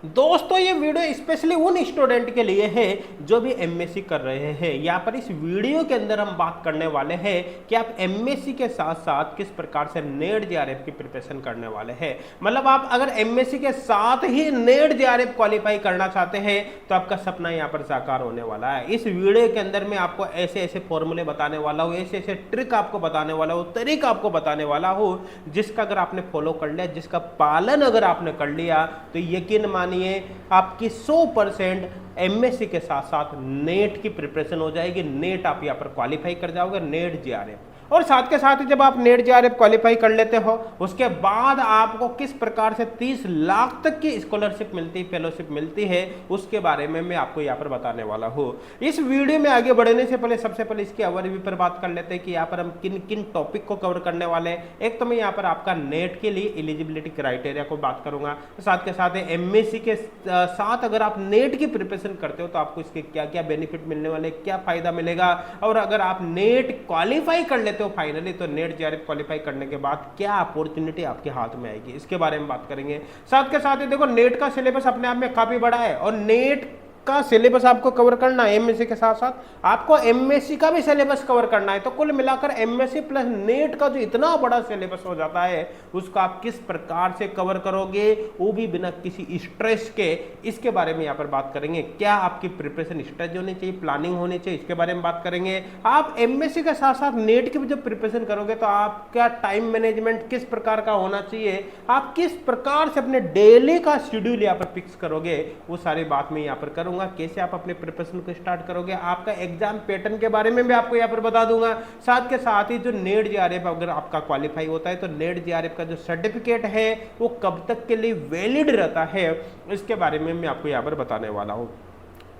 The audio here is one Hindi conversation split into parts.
दोस्तों ये वीडियो स्पेशली उन स्टूडेंट के लिए है जो भी एमएससी कर रहे हैं। यहाँ पर इस वीडियो के अंदर हम बात करने वाले हैं कि आप एमएससी के साथ साथ किस प्रकार से नेट जेआरएफ की प्रिपरेशन करने वाले हैं। मतलब आप अगर एमएससी के साथ ही नेट जेआरएफ क्वालिफाई करना चाहते हैं तो आपका सपना यहाँ पर साकार होने वाला है। इस वीडियो के अंदर मैं आपको ऐसे ऐसे फॉर्मूले बताने वाला हूँ, ऐसे ऐसे ट्रिक आपको बताने वाला हूँ, तरीका आपको बताने वाला हूँ जिसका अगर आपने फॉलो कर लिया, जिसका पालन अगर आपने कर लिया तो यकीन मानिए आपकी 100% एमएससी के साथ साथ नेट की प्रिपरेशन हो जाएगी। नेट आप यहाँ पर क्वालिफाई कर जाओगे, नेट जेआरएफ। और साथ के साथ ही जब आप नेट जेआरएफ क्वालिफाई कर लेते हो उसके बाद आपको किस प्रकार से 30 लाख तक की स्कॉलरशिप मिलती है, फेलोशिप मिलती है, उसके बारे में मैं आपको यहाँ पर बताने वाला हूँ। इस वीडियो में आगे बढ़ने से पहले सबसे पहले इसकी ओवरव्यू पर बात कर लेते हैं कि यहाँ पर हम किन किन टॉपिक को कवर करने वाले हैं। एक तो मैं यहाँ पर आपका नेट के लिए एलिजिबिलिटी क्राइटेरिया को बात करूंगा, साथ के साथ एमएससी के साथ अगर आप नेट की प्रिपरेशन करते हो तो आपको इसके क्या क्या बेनिफिट मिलने वाले, क्या फायदा मिलेगा, और अगर आप नेट क्वालिफाई कर लेते हो फाइनली तो नेट जेआरएफ क्वालिफाई करने के बाद क्या अपॉर्चुनिटी आपके हाथ में आएगी, इसके बारे में बात करेंगे। साथ के साथ ही देखो नेट का सिलेबस अपने आप में काफी बड़ा है और नेट का सिलेबस आपको कवर करना है। एमएससी के साथ साथ आपको एमएससी का भी सिलेबस कवर करना है, तो कुल मिलाकर एमएससी प्लस नेट का जो इतना बड़ा सिलेबस हो जाता है उसको आप किस प्रकार से कवर करोगे, वो भी बिना किसी स्ट्रेस के, इसके बारे में यहाँ पर बात करेंगे। क्या आपकी प्रिपरेशन स्ट्रेच होनी चाहिए, प्लानिंग होनी चाहिए, इसके बारे में बात करेंगे। आप एमएससी के साथ साथ नेट की भी जब प्रिपरेशन करोगे तो आपका टाइम मैनेजमेंट किस प्रकार का होना चाहिए, आप किस प्रकार से अपने डेली का शेड्यूल यहाँ पर फिक्स करोगे, वो सारी बात मैं यहाँ पर करूंगा। कैसे आप अपने प्रिपरेशन को स्टार्ट करोगे, आपका एग्जाम पैटर्न के बारे में भी आपको यहाँ पर बता दूंगा। साथ के साथ ही जो नेट जेआरएफ अगर आपका क्वालिफाई होता है तो नेट जेआरएफ का जो सर्टिफिकेट है वो कब तक के लिए वैलिड रहता है, इसके बारे में मैं आपको यहाँ पर बताने वाला हूँ।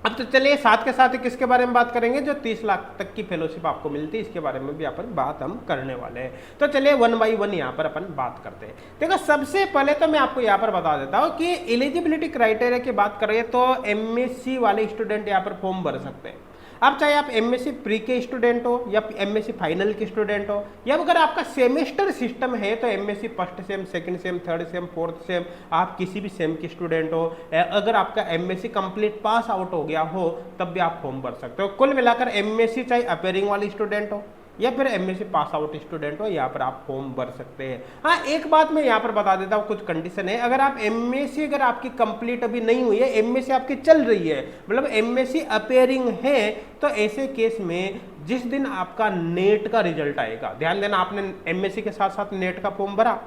अब तो चलिए साथ के साथ ही किसके बारे में बात करेंगे, जो 30 लाख तक की फेलोशिप आपको मिलती है, इसके बारे में भी यहाँ पर बात हम करने वाले हैं। तो चलिए वन बाई वन यहाँ पर अपन बात करते हैं। देखो सबसे पहले तो मैं आपको यहाँ पर बता देता हूँ कि एलिजिबिलिटी क्राइटेरिया की बात करें तो एमएससी वाले स्टूडेंट यहाँ पर फॉर्म भर सकते हैं। अब चाहे आप एमएससी प्री के स्टूडेंट हो या एमएससी फाइनल के स्टूडेंट हो, या अगर आपका सेमेस्टर सिस्टम है तो MSc first sem, second same, third same, fourth same, आप किसी भी सेम के स्टूडेंट हो, अगर आपका एमएससी कंप्लीट पास आउट हो गया हो तब भी आप फॉर्म भर सकते हो। कुल मिलाकर एमएससी चाहे अपेयरिंग वाली स्टूडेंट हो या फिर एमएससी पास आउट स्टूडेंट हो, यहाँ पर आप फॉर्म भर सकते हैं। हाँ एक बात मैं यहाँ पर बता देता हूँ, कुछ कंडीशन है। अगर आप एमएससी अगर आपकी कंप्लीट अभी नहीं हुई है, एमएससी आपकी चल रही है, मतलब एमएससी अपेयरिंग है, तो ऐसे केस में जिस दिन आपका नेट का रिजल्ट आएगा, ध्यान देना आपने एमएससी के साथ साथ नेट का फॉर्म भरा,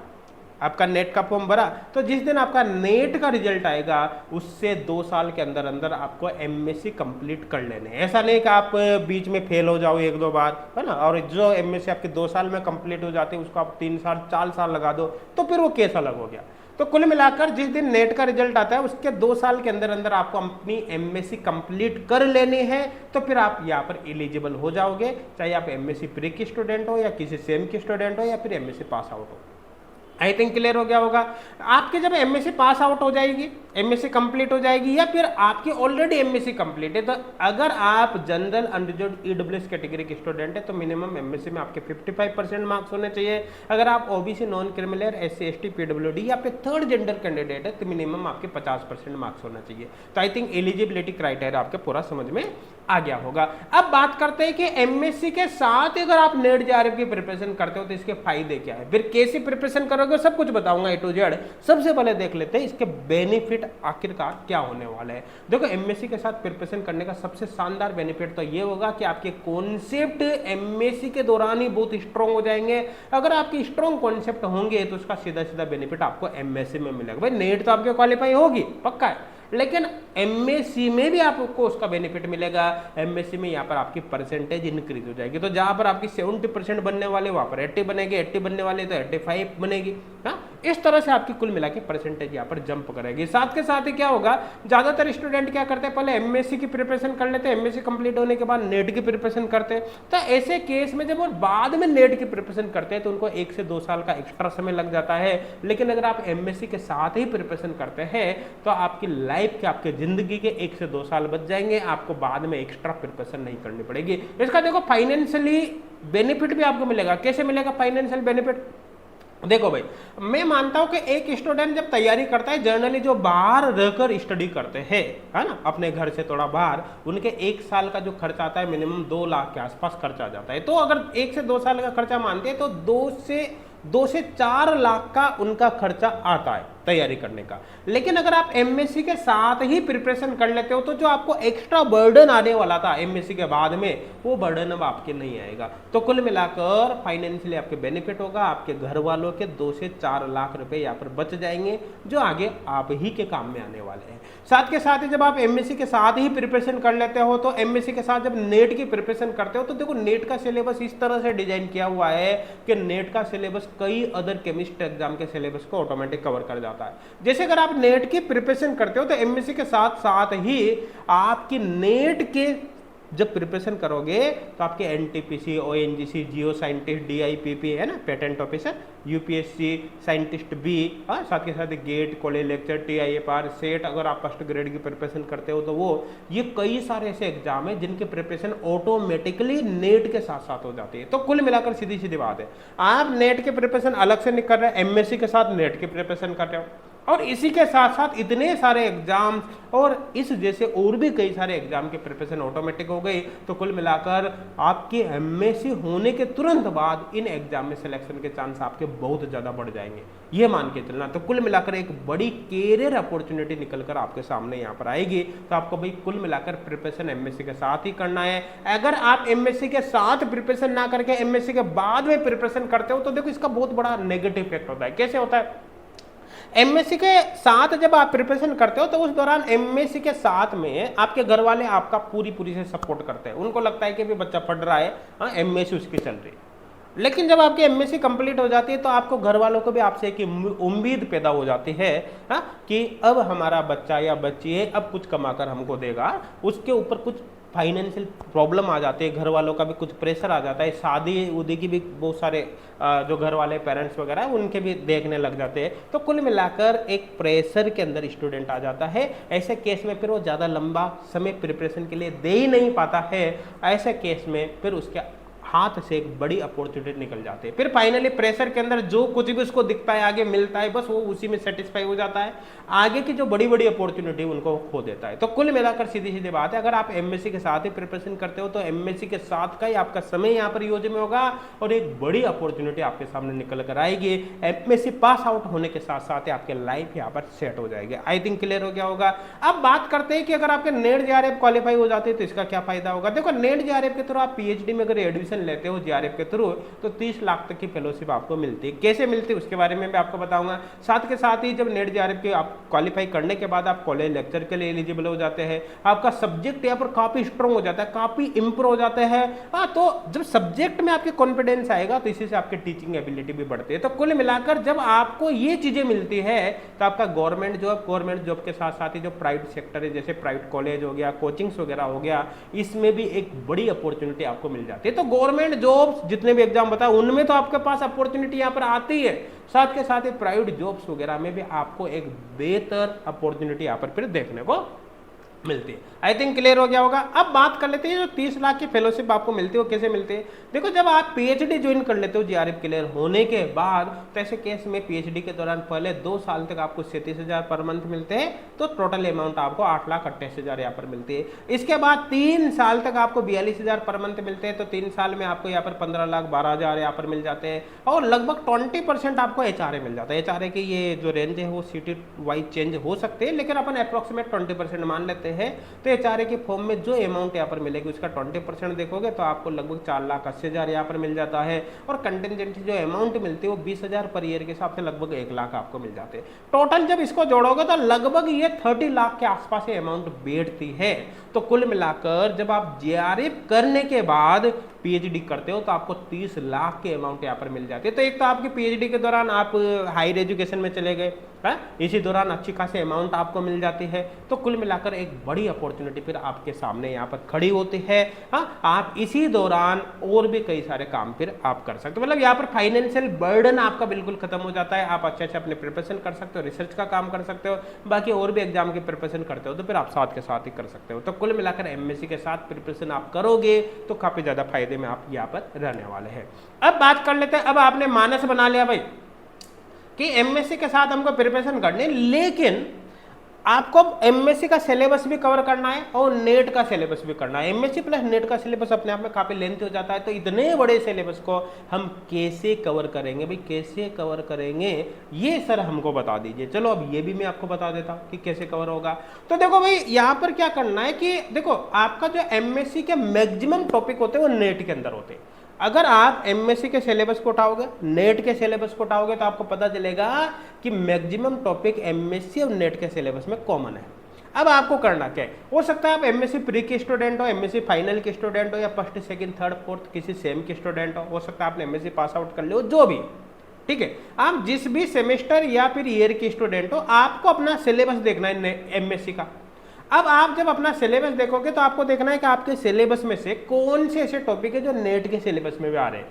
आपका नेट का फॉर्म भरा, तो जिस दिन आपका नेट का रिजल्ट आएगा उससे 2 साल के अंदर अंदर आपको एमएससी कंप्लीट कर लेने। ऐसा नहीं कि आप बीच में फेल हो जाओ 1-2 बार, है ना, और जो एमएससी आपके 2 साल में कंप्लीट हो जाते हैं उसको आप 3 साल 4 साल लगा दो, तो फिर वो केस अलग हो गया। तो कुल मिलाकर जिस दिन नेट का रिजल्ट आता है उसके 2 साल के अंदर अंदर आपको अपनी एमएससी कंप्लीट कर लेनी है, तो फिर आप यहाँ पर एलिजिबल हो जाओगे, चाहे आप एमएससी प्री की स्टूडेंट हो या किसी सेम की स्टूडेंट हो या फिर एमएससी पास आउट हो। आई थिंक क्लियर हो गया होगा। आपकी जब एमएससी पास आउट हो जाएगी, एमएससी कंप्लीट हो जाएगी, या फिर आपकी ऑलरेडी एमएससी कंप्लीट है, तो अगर आप जनरल अनरिजर्व्ड ईडब्ल्यूएस कैटेगरी के स्टूडेंट है तो मिनिमम एमएससी में आपके 55% मार्क्स होने चाहिए। अगर आप OBC, non criminal, SC ST, PWD या फिर थर्ड जेंडर कैंडिडेट है तो मिनिमम आपके 50% मार्क्स होना चाहिए। तो आई थिंक एलिजिबिलिटी क्राइटेरिया आपके पूरा समझ में आ गया होगा। अब बात करते हैं कि एमएससी के साथ अगर आप नेट जेआरएफ की प्रिपरेशन करते हो तो इसके फायदे क्या है, फिर कैसे प्रिपरेशन करोगे, सब कुछ बताऊंगा ए टू जेड। सबसे पहले देख लेते हैं इसके बेनिफिट आखिरकार क्या होने वाले हैं। देखो एमएससी के साथ प्रिपरेशन करने का सबसे शानदार बेनिफिट तो ये होगा कि आपके कॉन्सेप्ट एमएससी के दौरान ही बहुत स्ट्रांग हो जाएंगे। अगर आपके स्ट्रांग कॉन्सेप्ट होंगे तो उसका सीधा सीधा बेनिफिट आपको एमएससी में मिलेगा। भाई नेट तो आपके क्वालिफाई होगी पक्का है, लेकिन एमएससी में भी आपको उसका बेनिफिट मिलेगा। एमएससी में यहाँ पर आपकी परसेंटेज इंक्रीज हो जाएगी, तो जहां पर आपकी 70% बनने वाले वहां पर 80 बनेगी, 80 बनने वाले तो 85 बनेगी। हाँ इस तरह से आपकी कुल मिला के परसेंटेज यहाँ पर जंप करेगी। साथ के साथ ही क्या होगा, ज्यादातर स्टूडेंट क्या करते हैं, पहले एमएससी की प्रिपरेशन कर लेते हैं, एमएससी कंप्लीट होने के बाद नेट की प्रिपरेशन करते हैं। तो ऐसे केस में जब वो बाद में नेट की प्रिपरेशन करते हैं तो उनको 1 से 2 साल का एक्स्ट्रा समय लग जाता है। लेकिन अगर आप एमएससी के साथ ही प्रिपरेशन करते हैं तो आपकी लाइफ के, आपके जिंदगी के 1 से 2 साल बच जाएंगे, आपको बाद में एक्स्ट्रा प्रिपरेशन नहीं करनी पड़ेगी। इसका देखो फाइनेंशियली बेनिफिट भी आपको मिलेगा। कैसे मिलेगा फाइनेंशियल बेनिफिट, देखो भाई, मैं मानता हूं कि एक स्टूडेंट जब तैयारी करता है, जनरली जो बाहर रहकर स्टडी करते हैं, है ना, अपने घर से थोड़ा बाहर, उनके 1 साल का जो खर्चा आता है मिनिमम 2 लाख के आसपास खर्चा आ जाता है। तो अगर 1 से 2 साल का खर्चा मानते हैं तो 2 से 4 लाख का उनका खर्चा आता है तैयारी करने का। लेकिन अगर आप एमएससी के साथ ही प्रिपरेशन कर लेते हो तो जो आपको एक्स्ट्रा बर्डन आने वाला था एमएससी के बाद में, वो बर्डन अब आपके नहीं आएगा। तो कुल मिलाकर फाइनेंशियली आपके बेनिफिट होगा, आपके घर वालों के 2 से 4 लाख रुपए यहाँ पर बच जाएंगे, जो आगे आप ही के काम में आने वाले हैं। साथ के साथ ही जब आप एमएससी के साथ ही प्रिपरेशन कर लेते हो, तो एमएससी के साथ जब नेट की प्रिपरेशन करते हो, तो देखो नेट का सिलेबस इस तरह से डिजाइन किया हुआ है कि नेट का सिलेबस कई अदर केमिस्ट एग्जाम के सिलेबस को ऑटोमेटिक कवर कर जाता है। जैसे अगर आप नेट की प्रिपरेशन करते हो तो एमएससी के साथ साथ ही आपकी नेट के जब प्रिपरेशन करोगे तो आपके NTPC, ONGC, geo scientist, DIPP है ना, patent officer, UPSC scientist B, साथ के साथ GATE, college lecture, TIFR, SET, अगर आप फर्स्ट ग्रेड की प्रिपरेशन करते हो तो वो, ये कई सारे ऐसे एग्जाम है जिनकी प्रिपरेशन ऑटोमेटिकली नेट के साथ साथ हो जाती है। तो कुल मिलाकर सीधी सीधी बात है, आप नेट के प्रिपरेशन अलग से नहीं कर रहे, एमएससी के साथ नेट की प्रिपरेशन कर रहे हो, और इसी के साथ साथ इतने सारे एग्जाम और इस जैसे और भी कई सारे एग्जाम की प्रिपरेशन ऑटोमेटिक हो गई। तो कुल मिलाकर आपके एमएससी होने के तुरंत बाद इन एग्जाम में सिलेक्शन के चांस आपके बहुत ज्यादा बढ़ जाएंगे, ये मान के चलना। तो कुल मिलाकर एक बड़ी कैरियर अपॉर्चुनिटी निकलकर आपके सामने यहाँ पर आएगी। तो आपको भाई कुल मिलाकर प्रिपरेशन एमएससी के साथ ही करना है। अगर आप एमएससी के साथ प्रिपरेशन ना करके एमएससी के बाद में प्रिपरेशन करते हो तो देखो इसका बहुत बड़ा नेगेटिव इफेक्ट होता है। कैसे होता है? एमएससी के साथ जब आप प्रिपरेशन करते हो तो उस दौरान एमएससी के साथ में आपके घर वाले आपका पूरी से सपोर्ट करते हैं। उनको लगता है कि भी बच्चा पढ़ रहा है, एमएससी उसकी चल रही है। लेकिन जब आपकी एमएससी कंप्लीट हो जाती है तो आपको घर वालों को भी आपसे एक उम्मीद पैदा हो जाती है, कि अब हमारा बच्चा या बच्ची है, अब कुछ कमाकर हमको देगा। उसके ऊपर कुछ फाइनेंशियल प्रॉब्लम आ जाती है, घर वालों का भी कुछ प्रेशर आ जाता है, शादी उदी की भी बहुत सारे जो घर वाले पेरेंट्स वगैरह है उनके भी देखने लग जाते हैं। तो कुल मिलाकर एक प्रेशर के अंदर स्टूडेंट आ जाता है। ऐसे केस में फिर वो ज़्यादा लंबा समय प्रिपरेशन के लिए दे ही नहीं पाता है। ऐसे केस में फिर उसके हाथ से एक बड़ी अपॉर्चुनिटी निकल जाती है। फिर फाइनली प्रेशर के अंदर जो कुछ भी उसको दिखता है आगे मिलता है, बस वो उसी में सेटिस्फाई हो जाता है। आगे की जो बड़ी बड़ी अपॉर्चुनिटी उनको खो देता है। तो कुल मिलाकर सीधी सीधी बात है, अगर आप एमएससी के साथ ही प्रिपरेशन करते हो तो एमएससी के साथ का ही आपका समय यहाँ पर यूज में होगा और एक बड़ी अपॉर्चुनिटी आपके सामने निकल कर आएगी। एमएससी पास आउट होने के साथ साथ आपके लाइफ यहाँ पर सेट हो जाएगी। आई थिंक क्लियर हो गया होगा। अब बात करते हैं कि अगर आपके नेट जेआरएफ क्वालिफाई हो जाते हैं तो इसका क्या फायदा होगा। देखो नेट जेआरएफ के थ्रू आप पीएचडी में अगर एडमिशन लेते हो जेआरएफ के थ्रू तो 30 लाख तक की फेलोशिप आपको मिलती है। कैसे मिलती है उसके बारे में मैं आपको बताऊंगा। साथ के साथ ही जब नेट जेआरएफ के आप क्वालिफाई करने के बाद आप कॉलेज लेक्चर के लिए एलिजिबल हो जाते हैं। आपका सब्जेक्ट यहाँ पर काफी स्ट्रॉन्ग हो जाता है, काफी इंप्रूव हो जाते हैं। तो जब सब्जेक्ट में आपके कॉन्फिडेंस आएगा तो इसी से आपकी टीचिंग एबिलिटी भी बढ़ती है। तो कुल मिलाकर जब आपको ये चीजें मिलती है तो आपका गवर्नमेंट जॉब के साथ साथ ही जो प्राइवेट सेक्टर है, जैसे प्राइवेट कॉलेज हो गया, कोचिंग्स वगैरह हो गया, इसमें भी एक बड़ी अपॉर्चुनिटी आपको मिल जाती है। तो गवर्नमेंट जॉब्स जितने भी एग्जाम बताए उनमें तो आपके पास अपॉर्चुनिटी यहाँ पर आती है, साथ के साथ ही प्राइवेट जॉब्स वगैरह में भी आपको एक बेहतर अपॉर्चुनिटी यहाँ पर फिर देखने को मिलती है। आई थिंक क्लियर हो गया होगा। अब बात कर लेते हैं जो 30 लाख की फेलोशिप आपको मिलती है वो कैसे मिलती है। देखो जब आप पीएचडी ज्वाइन कर लेते हो जेआरएफ क्लियर होने के बाद, तो ऐसे केस में पीएचडी के दौरान पहले 2 साल तक आपको 37,000 पर मंथ मिलते हैं, तो टोटल अमाउंट आपको 8,28,000 यहाँ पर मिलती है। इसके बाद 3 साल तक आपको 42,000 पर मंथ मिलते हैं, तो 3 साल में आपको यहाँ पर 15,12,000 यहाँ पर मिल जाते हैं और लगभग 20% आपको एचआरए मिल जाता है। एचआरए की ये जो रेंज है वो सिटी वाइज चेंज हो सकते हैं, लेकिन अपन अप्रोक्सीमेट 20% मान लेते हैं। तो एचआरए के फॉर्म में जो अमाउंट यहाँ पर मिलेगी उसका 20% देखोगे तो आपको लगभग 4,80,000 यहाँ पर मिल जाता है। और कंटिजेंसी जो अमाउंट मिलती है वो 20,000 पर ईयर के हिसाब से लगभग 1 लाख आपको मिल जाते हैं। टोटल जब इसको जोड़ोगे तो लगभग ये 30 लाख के आसपास ये अमाउंट बैठती है। तो कुल मिलाकर जब आप जेआरएफ करने के बाद पीएचडी करते हो तो आपको 30 लाख के अमाउंट यहाँ पर मिल जाती है। तो एक तो आपकी पीएचडी के दौरान आप हायर एजुकेशन में चले गए, इसी दौरान अच्छी खासी अमाउंट आपको मिल जाती है। तो कुल मिलाकर एक बड़ी अपॉर्चुनिटी फिर आपके सामने यहाँ पर खड़ी होती है। आप इसी दौरान और भी कई सारे काम फिर आप कर सकते हो। मतलब यहाँ पर फाइनेंशियल बर्डन आपका बिल्कुल खत्म हो जाता है। आप अच्छे से अपने प्रिपरेशन कर सकते हो, रिसर्च का काम कर सकते हो, बाकी और भी एग्जाम की प्रिपरेशन करते हो तो फिर आप साथ के साथ ही कर सकते हो। तो कुल मिलाकर एमएससी के साथ प्रिपरेशन आप करोगे तो काफी ज्यादा फायदे में आप यहाँ पर रहने वाले हैं। अब बात कर लेते हैं, अब आपने मानस बना लिया भाई कि एमएससी के साथ हमको प्रिपरेशन करनी है, लेकिन आपको एमएससी का सिलेबस भी कवर करना है और नेट का सिलेबस भी करना है। एमएससी प्लस नेट का सिलेबस अपने आप में काफी लेंथी हो जाता है, तो इतने बड़े सिलेबस को हम कैसे कवर करेंगे भाई, कैसे कवर करेंगे ये सर हमको बता दीजिए। चलो अब ये भी मैं आपको बता देता हूँ कि कैसे कवर होगा। तो देखो भाई यहाँ पर क्या करना है कि देखो आपका जो एमएससी के मैक्सिमम टॉपिक होते हैं वो नेट के अंदर होते हैं। अगर आप एमएससी के सिलेबस को उठाओगे, नेट के सिलेबस को उठाओगे, तो आपको पता चलेगा कि मैक्सिमम टॉपिक एमएससी और नेट के सिलेबस में कॉमन है। अब आपको करना क्या है, हो सकता है आप एमएससी प्री के स्टूडेंट हो, एमएससी फाइनल के स्टूडेंट हो, या फर्स्ट सेकंड थर्ड फोर्थ किसी सेम के स्टूडेंट हो सकता है आपने एमएससी पास आउट कर लो, जो भी, ठीक है। आप जिस भी सेमेस्टर या फिर ईयर के स्टूडेंट हो, आपको अपना सिलेबस देखना है एमएससी का। अब आप जब अपना सिलेबस देखोगे तो आपको देखना है कि आपके सिलेबस में से कौन से ऐसे टॉपिक है जो नेट के सिलेबस में भी आ रहे हैं,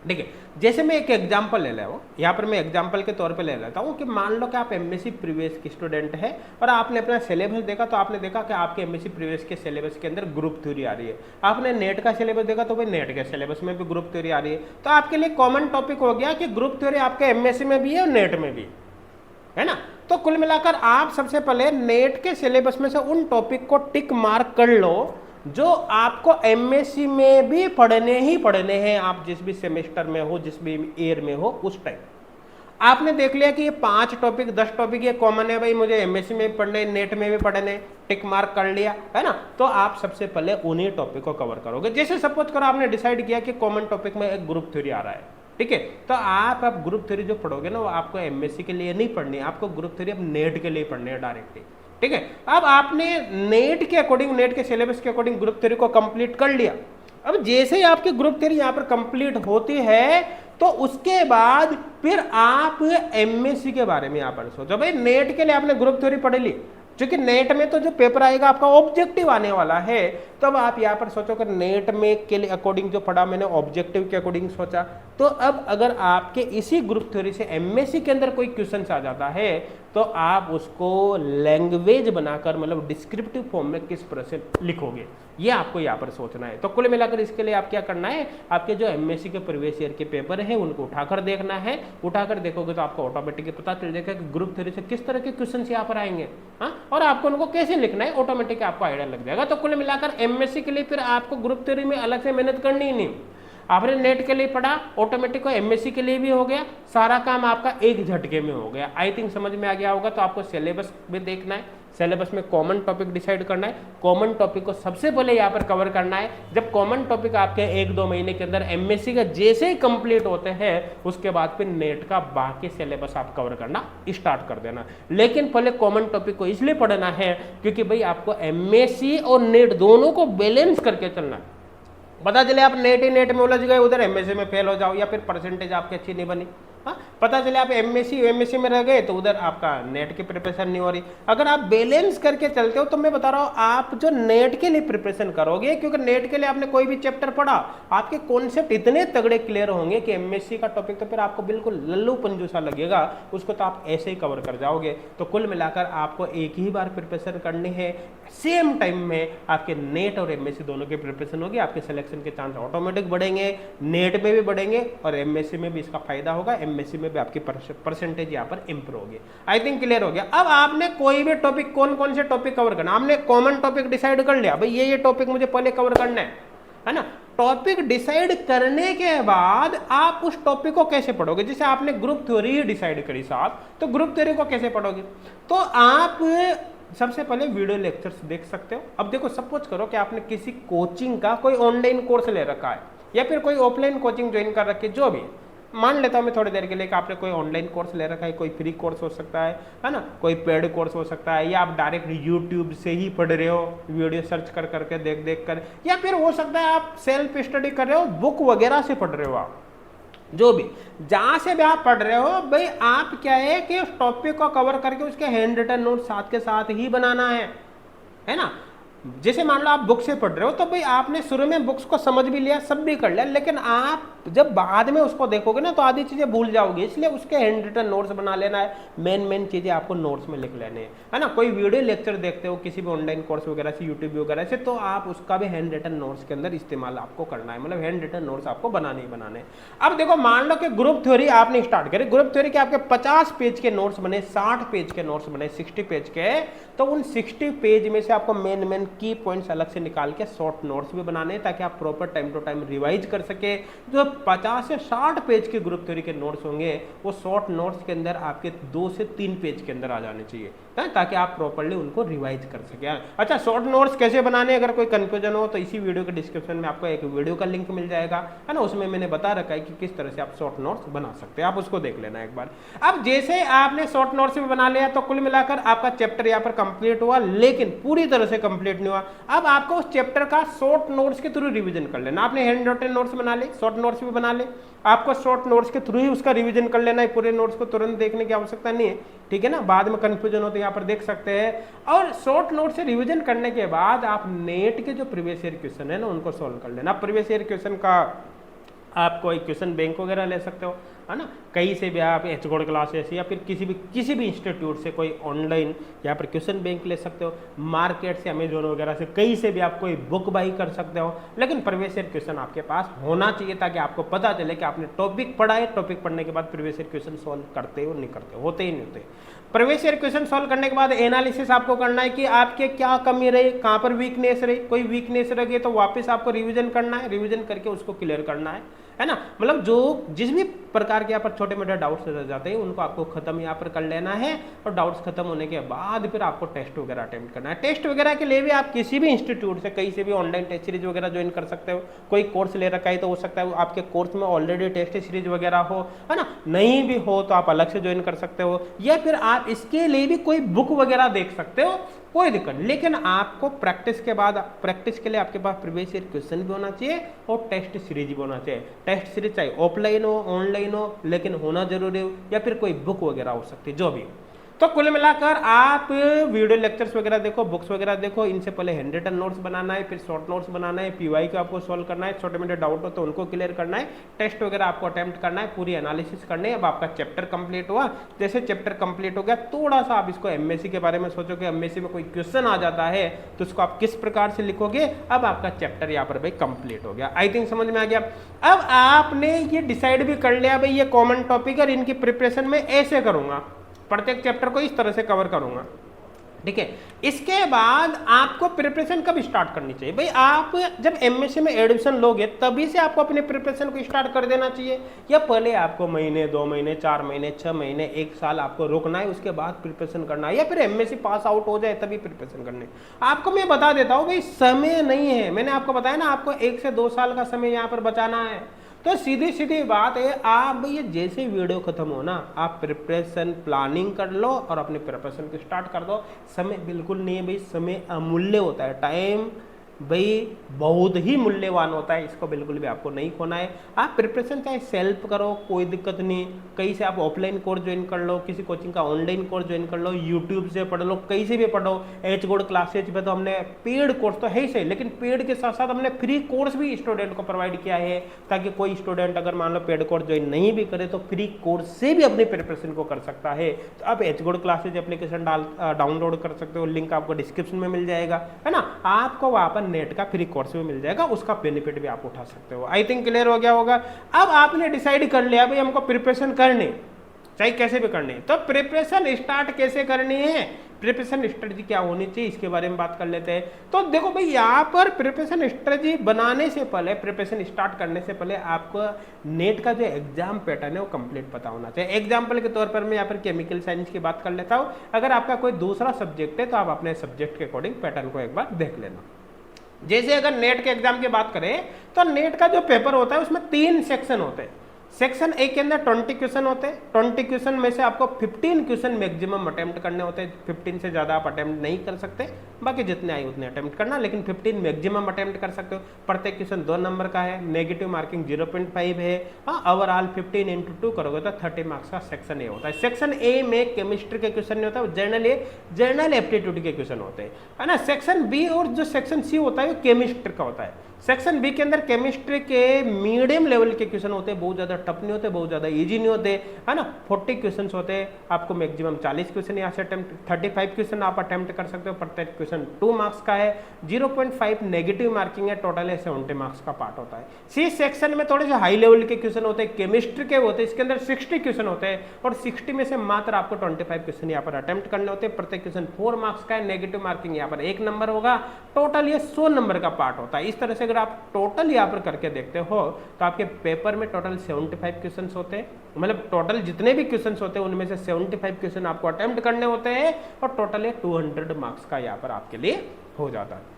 ठीक है। जैसे मैं एक एग्जांपल ले रहा हूँ, यहाँ पर मैं एग्जांपल के तौर पे ले लेता हूँ कि मान लो कि आप एमएससी प्रीवियस के स्टूडेंट है और आपने अपना सिलेबस देखा, तो आपने देखा कि आपके एमएससी प्रीवियस के सिलेबस के अंदर ग्रुप थ्योरी आ रही है। आपने नेट का सिलेबस देखा तो भाई नेट के सिलेबस में भी ग्रुप थ्योरी आ रही है। तो आपके लिए कॉमन टॉपिक हो गया कि ग्रुप थ्योरी आपके एमएससी में भी है और नेट में भी है ना। तो कुल मिलाकर आप सबसे पहले नेट के सिलेबस में से उन टॉपिक को टिक मार्क कर लो जो आपको एमएससी में भी पढ़ने ही पढ़ने हैं, आप जिस भी सेमेस्टर में हो, जिस भी ईयर में हो उस टाइम। आपने देख लिया कि ये 5 टॉपिक 10 टॉपिक ये कॉमन है भाई, मुझे एमएससी में भी पढ़ने, नेट में भी पढ़ने, टिक मार्क कर लिया है ना। तो आप सबसे पहले उन्हीं टॉपिक को कवर करोगे। जैसे सपोज करो आपने डिसाइड किया कि कॉमन टॉपिक में एक ग्रुप थ्योरी आ रहा है, ठीक है, तो आप ग्रुप थ्योरी जो पढ़ोगे ना वो आपको एमएससी के लिए नहीं पढ़नी है, आपको ग्रुप थ्योरी अब नेट के लिए पढ़नी है डायरेक्टली, ठीक है। अब आपने नेट के अकॉर्डिंग, नेट के सिलेबस के अकॉर्डिंग ग्रुप थ्योरी को कंप्लीट कर लिया। अब जैसे ही आपकी ग्रुप थ्योरी यहाँ पर कंप्लीट होती है तो उसके बाद फिर आप एमएससी के बारे में यहाँ पर सोचो। भाई नेट के लिए आपने ग्रुप थ्योरी पढ़ ली, क्योंकि नेट में तो जो पेपर आएगा आपका ऑब्जेक्टिव आने वाला है, तब आप यहाँ पर सोचो कि नेट में के लिए अकॉर्डिंग जो पढ़ा मैंने ऑब्जेक्टिव के अकॉर्डिंग सोचा। तो अब अगर आपके इसी ग्रुप थ्योरी से एमएससी के अंदर कोई क्वेश्चन आ जाता है तो आप उसको लैंग्वेज बनाकर, मतलब डिस्क्रिप्टिव फॉर्म में किस तरह से लिखोगे, ये आपको यहाँ पर सोचना है। तो कुल मिलाकर इसके लिए आप क्या करना है, आपके जो एमएससी के प्रीवियस ईयर के पेपर है उनको उठाकर देखना है। उठाकर देखोगे तो आपको ऑटोमेटिकली पता चल जाएगा कि ग्रुप थ्योरी से किस तरह के क्वेश्चन यहाँ पर आएंगे, हाँ, और आपको उनको कैसे लिखना है, ऑटोमेटिक आपको आइडिया लग जाएगा। तो कुल मिलाकर एमएससी के लिए फिर आपको ग्रुप थ्योरी में अलग से मेहनत करनी ही नहीं। आपने नेट के लिए पढ़ा, ऑटोमेटिक एमएससी के लिए भी हो गया, सारा काम आपका एक झटके में हो गया। आई थिंक समझ में आ गया होगा। तो आपको सिलेबस में देखना है, सिलेबस में कॉमन टॉपिक डिसाइड करना है, कॉमन टॉपिक को सबसे पहले यहाँ पर कवर करना है। जब कॉमन टॉपिक आपके 1-2 महीने के अंदर एमएससी का जैसे ही कंप्लीट होते हैं उसके बाद फिर नेट का बाकी सिलेबस आप कवर करना स्टार्ट कर देना। लेकिन पहले कॉमन टॉपिक को इसलिए पढ़ना है क्योंकि भाई आपको एमएससी और नेट दोनों को बैलेंस करके चलना है। पता चले आप नेट ही नेट में उलझ गए, उधर एमएससी में फेल हो जाओ, या फिर परसेंटेज आपकी अच्छी नहीं बनी, हाँ, पता चले आप एमएससी में रह गए तो उधर आपका नेट की प्रिपरेशन नहीं हो रही। अगर आप बैलेंस करके चलते हो तो मैं बता रहा हूँ आप जो नेट के लिए प्रिपरेशन करोगे, क्योंकि नेट के लिए आपने कोई भी चैप्टर पढ़ा, आपके कॉन्सेप्ट इतने तगड़े क्लियर होंगे कि एमएससी का टॉपिक तो फिर आपको बिल्कुल लल्लू पंजू सा लगेगा, उसको तो आप ऐसे ही कवर कर जाओगे। तो कुल मिलाकर आपको एक ही बार प्रिपरेशन करनी है, सेम टाइम में आपके नेट और एमएससी दोनों की प्रिपरेशन होगी, आपके सिलेक्शन के चांस ऑटोमेटिक बढ़ेंगे, नेट में भी बढ़ेंगे और एमएससी में भी इसका फायदा होगा, एमएससी में भी आपकी परसेंटेज यहाँ पर इंप्रूव होगी। आई थिंक क्लियर हो गया। अब आपने कोई भी टॉपिक, कौन कौन से टॉपिक कवर करना, आपने कॉमन टॉपिक डिसाइड कर लिया, भाई ये टॉपिक मुझे पहले कवर करना है ना। टॉपिक डिसाइड करने के बाद आप उस टॉपिक को कैसे पढ़ोगे, जैसे आपने ग्रुप थ्योरी डिसाइड करी साहब, तो ग्रुप थ्योरी को कैसे पढ़ोगे, तो आप सबसे पहले वीडियो लेक्चर्स देख सकते हो। अब देखो सपोज करो कि आपने किसी कोचिंग का कोई ऑनलाइन कोर्स ले रखा है या फिर कोई ऑफलाइन कोचिंग ज्वाइन कर रखी है, जो भी मान लेता हूं मैं थोड़ी देर के लिए कि आपने कोई ऑनलाइन कोर्स ले रखा है, कोई फ्री कोर्स हो सकता है ना, कोई पेड कोर्स हो सकता है, या आप डायरेक्ट यूट्यूब से ही पढ़ रहे हो, वीडियो सर्च कर करके देख देख कर, या फिर हो सकता है आप सेल्फ स्टडी कर रहे हो, बुक वगैरह से पढ़ रहे हो, आप जो भी जहां से भी आप पढ़ रहे हो, भाई आप क्या है कि उस टॉपिक को कवर करके उसके हैंड रिटन नोट साथ के साथ ही बनाना है ना। जैसे मान लो आप बुक से पढ़ रहे हो तो भाई आपने शुरू में बुक्स को समझ भी लिया, सब भी कर लिया, लेकिन आप जब बाद में उसको देखोगे ना तो आधी चीजें भूल जाओगे, इसलिए उसके हैंड रिटन नोट्स बना लेना है। मेन चीजें आपको नोट्स में लिख लेने हैं, है ना। कोई वीडियो लेक्चर देखते हो किसी भी ऑनलाइन कोर्स वगैरह से, यूट्यूब वगैरह से, तो आप उसका भी हैंड रिटन नोट्स के अंदर इस्तेमाल आपको करना है, मतलब हैंड रिटन नोट्स आपको बनाने ही बनाने हैं। अब देखो मान लो कि ग्रुप थ्योरी आपने स्टार्ट करी, ग्रुप थ्योरी के आपके 50 पेज के नोट्स बने, 60 पेज के नोट्स बने, 60 पेज के, तो उन 60 पेज में से आपको मेन की पॉइंट्स अलग से निकाल के शॉर्ट नोट्स भी बनाने हैं, ताकि आप proper time to time revise कर सके। जो 50 से 60 पेज के ग्रुप थ्योरी के नोट्स होंगे वो शॉर्ट नोट्स के अंदर आपके 2 से 3 पेज के अंदर आ जाने चाहिए, ताकि आप प्रॉपर्ली उनको रिवाइज कर सके। अच्छा, शॉर्ट नोट्स कैसे बनाने, अगर कोई कंफ्यूजन हो तो इसी वीडियो के डिस्क्रिप्शन में आपको एक वीडियो का लिंक मिल जाएगा, है ना, उसमें मैंने बता रखा है कि किस तरह से आप शॉर्ट नोट्स बना सकते हैं, आप उसको देख लेना एक बार। अब जैसे आपने शॉर्ट नोट्स भी बना लिया तो कुल मिलाकर आपका चैप्टर यहाँ पर कंप्लीट हुआ, लेकिन पूरी तरह से कंप्लीट नहीं हुआ। अब आपको उस चैप्टर का शॉर्ट नोट्स के थ्रू रिवीजन कर लेना। आपने हैंड रिटन नोट्स बना ले, शॉर्ट नोट्स भी बना ले, आपको शॉर्ट नोट्स के थ्रू ही उसका रिवीजन कर लेना है, पूरे नोट्स को तुरंत देखने की आवश्यकता नहीं है, ठीक है ना। बाद में कंफ्यूजन हो तो यहाँ पर देख सकते हैं। और शॉर्ट नोट से रिवीजन करने के बाद आप नेट के जो प्रीवियस ईयर क्वेश्चन है ना उनको सॉल्व कर लेना। प्रीवियस ईयर क्वेश्चन का आप कोई क्वेश्चन बैंक वगैरह ले सकते हो, है ना, कहीं से भी आप एचगोड क्लासेस या फिर किसी भी इंस्टीट्यूट से कोई ऑनलाइन यहाँ पर क्वेश्चन बैंक ले सकते हो, मार्केट से, अमेजोन वगैरह से, कहीं से भी आप कोई बुक बाई कर सकते हो। लेकिन प्रीवियस ईयर क्वेश्चन आपके पास होना चाहिए, ताकि आपको पता चले कि आपने टॉपिक पढ़ा है, टॉपिक पढ़ने के बाद प्रीवियस ईयर क्वेश्चन सॉल्व करते हो नहीं करते, होते ही नहीं होते। प्रीवियस ईयर क्वेश्चन सॉल्व करने के बाद एनालिसिस आपको करना है कि आपके क्या कमी रही, कहाँ पर वीकनेस रही, कोई वीकनेस रही तो वापस आपको रिवीजन करना है, रिवीजन करके उसको क्लियर करना है ना। मतलब जो जिस भी प्रकार के यहाँ पर छोटे मोटे डाउट्स रह जाते हैं उनको आपको खत्म यहाँ पर कर लेना है, और डाउट्स खत्म होने के बाद फिर आपको टेस्ट वगैरह अटेम्प्ट करना है। टेस्ट वगैरह के लिए भी आप किसी भी इंस्टीट्यूट से, कहीं से भी ऑनलाइन टेस्ट सीरीज वगैरह ज्वाइन कर सकते हो। कोई कोर्स ले रखा है तो हो सकता है आपके कोर्स में ऑलरेडी टेस्ट सीरीज वगैरह हो, है ना, नहीं भी हो तो आप अलग से ज्वाइन कर सकते हो, या फिर आप इसके लिए भी कोई बुक वगैरह देख सकते हो, कोई दिक्कत। लेकिन आपको प्रैक्टिस के बाद, प्रैक्टिस के लिए आपके पास प्रीवियस ईयर क्वेश्चन भी होना चाहिए और टेस्ट सीरीज भी होना चाहिए। टेस्ट सीरीज चाहे ऑफलाइन हो ऑनलाइन हो, लेकिन होना जरूरी हो, या फिर कोई बुक वगैरह हो सकती है, जो भी। तो कुल मिलाकर आप वीडियो लेक्चर्स वगैरह देखो, बुक्स वगैरह देखो, इनसे पहले हैंड रिटन नोट्स बनाना है, फिर शॉर्ट नोट्स बनाना है, पीवाई को आपको सॉल्व करना है, छोटे मोटे डाउट हो तो उनको क्लियर करना है, टेस्ट वगैरह आपको अटेम्प्ट करना है, पूरी एनालिसिस करनी है। अब आपका चैप्टर कंप्लीट हुआ। जैसे चैप्टर कंप्लीट हो गया, थोड़ा सा आप इसको एमएससी के बारे में सोचो कि एमएससी में कोई क्वेश्चन आ जाता है तो उसको आप किस प्रकार से लिखोगे। अब आपका चैप्टर यहाँ पर भाई कंप्लीट हो गया। आई थिंक समझ में आ गया। अब आपने ये डिसाइड भी कर लिया भाई ये कॉमन टॉपिक और इनकी प्रिपरेशन में ऐसे करूंगा, प्रत्येक चैप्टर को इस तरह से कवर करूंगा, ठीक है। इसके बाद आपको प्रिपरेशन कब स्टार्ट करनी चाहिए भाई? आप जब एमएससी में एडमिशन लोगे तभी से आपको अपने प्रिपरेशन को स्टार्ट कर देना चाहिए, या पहले आपको महीने, 2 महीने, 4 महीने, 6 महीने, 1 साल आपको रुकना है, उसके बाद प्रिपरेशन करना है, या फिर एमएससी पास आउट हो जाए तभी प्रिपरेशन करनी है? आपको मैं बता देता हूँ भाई, समय नहीं है। मैंने आपको बताया ना, आपको 1 से 2 साल का समय यहाँ पर बचाना है। तो सीधी सीधी बात है, आप भैया जैसे वीडियो खत्म हो ना, आप प्रिपरेशन प्लानिंग कर लो और अपने प्रिपरेशन को स्टार्ट कर दो। समय बिल्कुल नहीं है भाई, समय अमूल्य होता है, टाइम भाई बहुत ही मूल्यवान होता है, इसको बिल्कुल भी आपको नहीं खोना है। आप प्रिपरेशन चाहे सेल्फ करो, कोई दिक्कत नहीं, कहीं से आप ऑफलाइन कोर्स ज्वाइन कर लो, किसी कोचिंग का ऑनलाइन कोर्स ज्वाइन कर लो, यूट्यूब से पढ़ लो, कहीं से भी पढ़ो। एचगोड क्लासेज पे तो हमने पेड कोर्स तो है ही सही, लेकिन पेड के साथ साथ हमने फ्री कोर्स भी स्टूडेंट को प्रोवाइड किया है, ताकि कोई स्टूडेंट अगर मान लो पेड कोर्स ज्वाइन नहीं भी करे तो फ्री कोर्स से भी अपनी प्रिपरेशन को कर सकता है। तो आप एचगोड क्लासेज एप्लीकेशन डाउनलोड कर सकते हो, लिंक आपको डिस्क्रिप्शन में मिल जाएगा, है ना। आपको वहां पर नेट का फ्री कोर्स भी मिल जाएगा, उसका बेनिफिट भी आप उठा सकते हो। आई थिंक क्लियर हो गया होगा। अब आपने डिसाइड कर लिया भाई हमको प्रिपरेशन करनी, चाहे कैसे भी करनी, तो प्रिपरेशन स्टार्ट कैसे करनी है, प्रिपरेशन स्ट्रेटजी क्या होनी चाहिए, इसके बारे में बात कर लेते हैं। तो देखो भाई, यहाँ पर प्रिपरेशन स्ट्रेटजी बनाने से पहले, प्रिपरेशन स्टार्ट करने से पहले आपको नेट का जो एग्जाम पैटर्न है वो कंप्लीट पता होना चाहिए। एग्जाम्पल के तौर पर मैं यहाँ पर केमिकल साइंस की बात कर लेता हूँ। अगर आपका कोई दूसरा सब्जेक्ट है तो आप अपने सब्जेक्ट के अकॉर्डिंग पैटर्न को एक बार देख लेना। जैसे अगर नेट के एग्जाम की बात करें तो नेट का जो पेपर होता है उसमें 3 सेक्शन होते हैं। सेक्शन ए के अंदर 20 क्वेश्चन होते हैं। 20 क्वेश्चन में से आपको 15 क्वेश्चन मैक्सिमम अटेम्प्ट करने होते हैं। 15 से ज़्यादा आप अटेम्प्ट नहीं कर सकते, बाकी जितने आए उतने अटेम्प्ट करना, लेकिन 15 मैक्सिमम अटेम्प्ट कर सकते हो। प्रत्येक क्वेश्चन 2 नंबर का है, नेगेटिव मार्किंग 0.5 है। ओवरऑल 15 × 2 करोगे तो 30 मार्क्स का सेक्शन ए होता है। सेक्शन ए में केमिस्ट्री के क्वेश्चन नहीं होता है, जनरल एप्टीट्यूड के क्वेश्चन होते हैं, है ना। सेक्शन बी और जो सेक्शन सी होता है वो केमिस्ट्री का होता है। सेक्शन बी के अंदर केमिस्ट्री के मीडियम लेवल के क्वेश्चन होते हैं, बहुत ज़्यादा टफ नहीं होते, बहुत ज़्यादा इजी नहीं होते, है ना। 40 क्वेश्चन होते हैं, आपको मैक्सिमम 40 क्वेश्चन यहाँ से अटेम्प्ट, 35 क्वेश्चन आप अटेम्प्ट कर सकते हो। प्रत्येक क्वेश्चन 2 मार्क्स का है, 0.5 नेगेटिव मार्किंग है, टोटल 70 मार्क्स का पार्ट होता है। सी सेक्शन में थोड़े से हाई लेवल के क्वेश्चन होते हैं, केमिस्ट्री के होते हैं, इसके अंदर 60 क्वेश्चन होते हैं और 60 में से मात्र आपको 25 क्वेश्चन यहाँ पर अटेम्प्ट करने होते हैं। प्रत्येक क्वेश्चन 4 मार्क्स का है, नेगेटिव मार्किंग यहाँ पर 1 नंबर होगा, टोटल ये 100 नंबर का पार्ट होता है। इस तरह से अगर आप टोटल यहाँ पर करके देखते हो तो आपके पेपर में टोटल 75 क्वेश्चंस होते हैं, मतलब टोटल जितने भी क्वेश्चंस होते हैं उनमें से 75 क्वेश्चन आपको अटेम्प्ट करने होते हैं और टोटल 200 मार्क्स का यहाँ पर आपके लिए हो जाता है।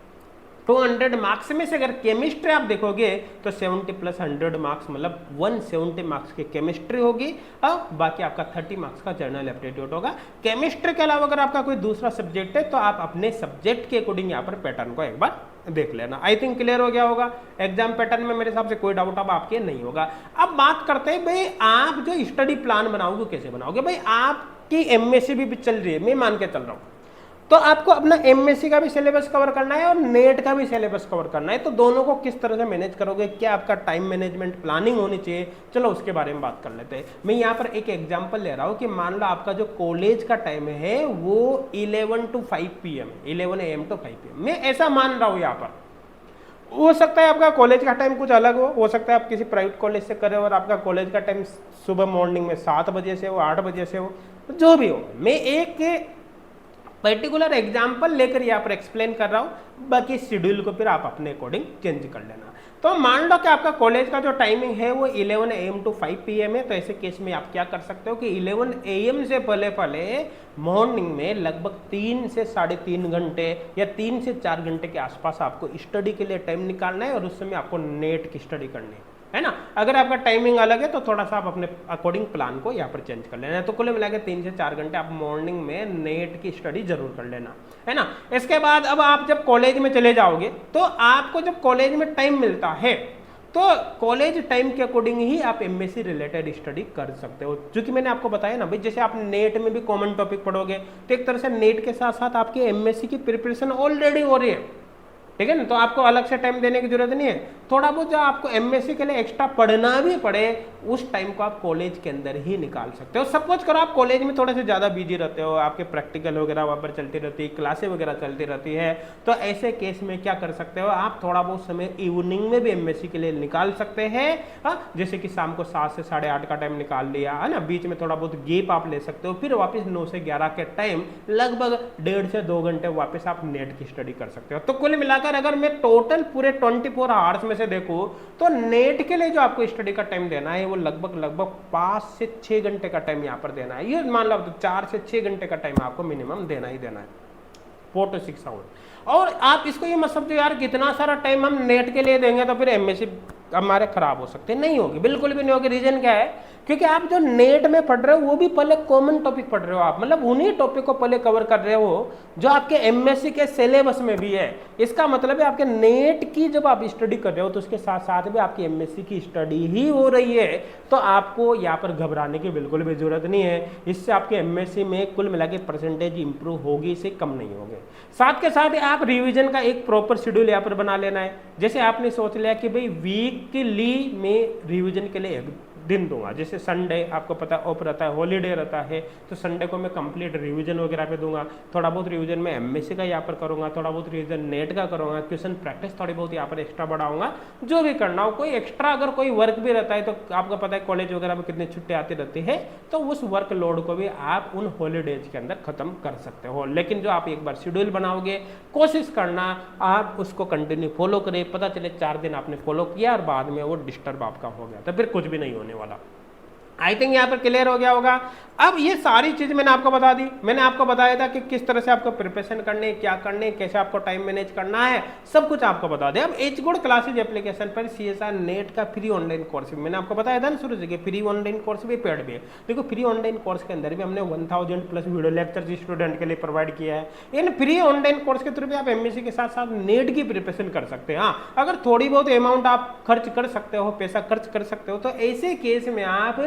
200 मार्क्स में से अगर केमिस्ट्री आप देखोगे तो 70 + 100 मार्क्स मतलब 170 मार्क्स की केमिस्ट्री होगी और बाकी आपका 30 मार्क्स का जनरल एप्टीट्यूड होगा। केमिस्ट्री के अलावा अगर आपका कोई दूसरा सब्जेक्ट है तो आप अपने सब्जेक्ट के अकॉर्डिंग यहाँ पर पैटर्न को एक बार देख लेना। आई थिंक क्लियर हो गया होगा। एग्जाम पैटर्न में मेरे हिसाब से कोई डाउट अब आपके नहीं होगा। अब बात करते हैं भाई आप जो स्टडी प्लान बनाओगे कैसे बनाओगे। भाई आपकी एमएससी भी चल रही है, मैं मान के चल रहा हूँ, तो आपको अपना एमएससी का भी सिलेबस कवर करना है और नेट का भी सिलेबस कवर करना है। तो दोनों को किस तरह से मैनेज करोगे, क्या आपका टाइम मैनेजमेंट प्लानिंग होनी चाहिए, चलो उसके बारे में बात कर लेते हैं। मैं यहाँ पर एक एग्जांपल ले रहा हूँ कि मान लो आपका जो कॉलेज का टाइम है वो 11 to 5 PM, 11 AM to 5 PM, मैं ऐसा मान रहा हूँ। यहाँ पर हो सकता है आपका कॉलेज का टाइम कुछ अलग हो सकता है आप किसी प्राइवेट कॉलेज से कर रहे हो और आपका कॉलेज का टाइम सुबह मॉर्निंग में 7 बजे से हो, 8 बजे से हो, जो भी हो। मैं एक पर्टिकुलर एग्जाम्पल लेकर यहाँ पर एक्सप्लेन कर रहा हूँ, बाकी शेड्यूल को फिर आप अपने अकॉर्डिंग चेंज कर लेना। तो मान लो कि आपका कॉलेज का जो टाइमिंग है वो 11 AM to 5 PM है, तो ऐसे केस में आप क्या कर सकते हो कि 11 AM से पहले मॉर्निंग में लगभग 3 से 3.5 घंटे या 3 से 4 घंटे के आसपास आपको स्टडी के लिए टाइम निकालना है और उस समय आपको नेट की स्टडी करनी है ना। अगर आपका टाइमिंग अलग है तो थोड़ा सा आप अपने अकॉर्डिंग प्लान को यहाँ पर चेंज कर लेना है। तो कुल मिला के 3 से 4 घंटे आप मॉर्निंग में नेट की स्टडी जरूर कर लेना, है ना। इसके बाद अब आप जब कॉलेज में चले जाओगे तो आपको जब कॉलेज में टाइम मिलता है तो कॉलेज टाइम के अकॉर्डिंग ही आप एमएससी रिलेटेड स्टडी कर सकते हो। क्योंकि मैंने आपको बताया ना भाई, जैसे आप नेट में भी कॉमन टॉपिक पढ़ोगे तो एक तरह से नेट के साथ साथ आपकी एमएससी की प्रिपरेशन ऑलरेडी हो रही है, ठीक है ना। तो आपको अलग से टाइम देने की जरूरत नहीं है। थोड़ा बहुत जो आपको एमएससी के लिए एक्स्ट्रा पढ़ना भी पड़े उस टाइम को आप कॉलेज के अंदर ही निकाल सकते हो। सपोज करो आप कॉलेज में थोड़े से ज़्यादा बिजी रहते हो, आपके प्रैक्टिकल वगैरह वहाँ पर चलती रहती है, क्लासें वगैरह चलती रहती है, तो ऐसे केस में क्या कर सकते हो आप थोड़ा बहुत समय इवनिंग में भी एमएससी के लिए निकाल सकते हैं। जैसे कि शाम को 7 से 8:30 का टाइम निकाल लिया, है ना। बीच में थोड़ा बहुत गेप आप ले सकते हो, फिर वापस 9 से 11 के टाइम लगभग 1.5 से 2 घंटे वापस आप नेट की स्टडी कर सकते हो। तो कुल मिलाकर अगर मैं टोटल पूरे 24 आवर्स में से देखूं तो नेट के लिए जो आपको स्टडी का टाइम देना है वो लगभग 5 से 6 घंटे का टाइम यहाँ पर देना है। ये मान लो 4 से 6 घंटे का टाइम आपको मिनिमम देना ही देना है, 4 to 6 आवर। और आप इसको ये मत समझो यार कितना सारा टाइम हम नेट के लिए देंगे तो फिर एमएससी हमारे खराब हो सकते हैं, नहीं होगी, बिल्कुल भी नहीं होगी। रीजन क्या है, क्योंकि आप जो नेट में पढ़ रहे हो वो भी पहले कॉमन टॉपिक पढ़ रहे हो आप, मतलब उन्हीं टॉपिक को पहले कवर कर रहे हो जो आपके एमएससी के सिलेबस में भी है। इसका मतलब है आपके नेट की जब आप स्टडी कर रहे हो तो उसके साथ साथ भी आपकी एमएससी की स्टडी ही हो रही है, तो आपको यहाँ पर घबराने की बिल्कुल भी जरूरत नहीं है। इससे आपके एमएससी में कुल मिला के परसेंटेज इंप्रूव होगी, इससे कम नहीं होगी। साथ के साथ आप रिविजन का एक प्रॉपर शेड्यूल यहाँ पर बना लेना है। जैसे आपने सोच लिया कि भाई वीकली में रिविजन के लिए दिन दूंगा, जैसे संडे आपको पता ऑफ रहता है, हॉलीडे रहता है, तो संडे को मैं कंप्लीट रिवीजन वगैरह पे दूंगा। थोड़ा बहुत रिवीजन में एमएससी का यहाँ पर करूंगा, थोड़ा बहुत रिवीजन नेट का करूंगा, क्वेश्चन प्रैक्टिस थोड़ी बहुत यहाँ पर एक्स्ट्रा बढ़ाऊंगा, जो भी करना हो। कोई एक्स्ट्रा अगर कोई वर्क भी रहता है तो आपको पता है कॉलेज वगैरह में कितनी छुट्टी आती रहती है, तो उस वर्क लोड को भी आप उन हॉलीडेज के अंदर खत्म कर सकते हो। लेकिन जो आप एक बार शेड्यूल बनाओगे, कोशिश करना आप उसको कंटिन्यू फॉलो करें। पता चले 4 दिन आपने फॉलो किया और बाद में वो डिस्टर्ब आपका हो गया तो फिर कुछ भी नहीं होने वाला। आई थिंक यहाँ पर क्लियर हो गया होगा। अब ये सारी चीज मैंने आपको बता दी, मैंने आपको बताया था कि किस तरह से आपको प्रिपरेशन करनी है, क्या करनी है, कैसे आपको टाइम मैनेज करना है, सब कुछ आपको बता दिया। अब एच गुड क्लासेज एप्लीकेशन पर CSR नेट का फ्री ऑनलाइन कोर्स भी मैंने आपको बताया था ना शुरू से, फ्री ऑनलाइन कोर्स भी पेड भी है। देखो फ्री ऑनलाइन कोर्स के अंदर भी हमने 1000+ वीडियो लेक्चर स्टूडेंट के लिए प्रोवाइड किया है। इन फ्री ऑनलाइन कोर्स के थ्रू भी आप MSc के साथ साथ नेट की प्रिपरेशन कर सकते हैं। हाँ, अगर थोड़ी बहुत अमाउंट आप खर्च कर सकते हो, पैसा खर्च कर सकते हो, तो ऐसे केस में आप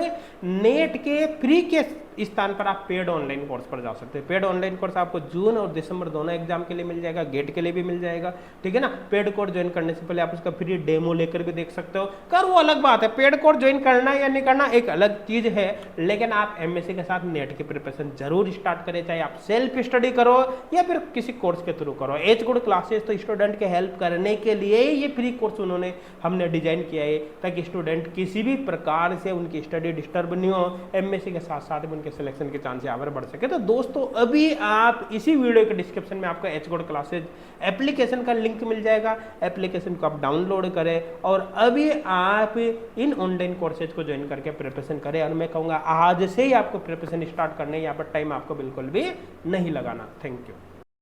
नेट के फ्री के स्थान पर आप पेड ऑनलाइन कोर्स पर जा सकते हैं। पेड ऑनलाइन कोर्स आपको जून और दिसंबर दोनों एग्जाम के लिए मिल जाएगा, गेट के लिए भी मिल जाएगा, ठीक है ना। पेड कोर्स ज्वाइन करने से पहले आप उसका फ्री डेमो लेकर भी देख सकते हो। कर वो अलग बात है, पेड कोर्स ज्वाइन करना या नहीं करना एक अलग चीज है, लेकिन आप MSc के साथ नेट की प्रिपरेशन जरूर स्टार्ट करें, चाहे आप सेल्फ स्टडी करो या फिर किसी कोर्स के थ्रू करो। एच गुड क्लासेस तो स्टूडेंट के हेल्प करने के लिए ये फ्री कोर्स हमने डिजाइन किया है, ताकि स्टूडेंट किसी भी प्रकार से उनकी स्टडी डिस्टर्ब नहीं हो, MSc के साथ साथ उनके सिलेक्शन के चांस आगे बढ़ सके। तो दोस्तों अभी आप इसी वीडियो के डिस्क्रिप्शन में आपको एच गुड क्लासेज एप्लीकेशन का लिंक मिल जाएगा, एप्लीकेशन को आप डाउनलोड करें और अभी आप इन ऑनलाइन कोर्सेज को ज्वाइन करके प्रिपरेशन करें। और मैं कहूँगा आज से ही आपको प्रिपरेशन स्टार्ट करने, यहाँ पर टाइम आपको बिल्कुल भी नहीं लगाना। Thank you.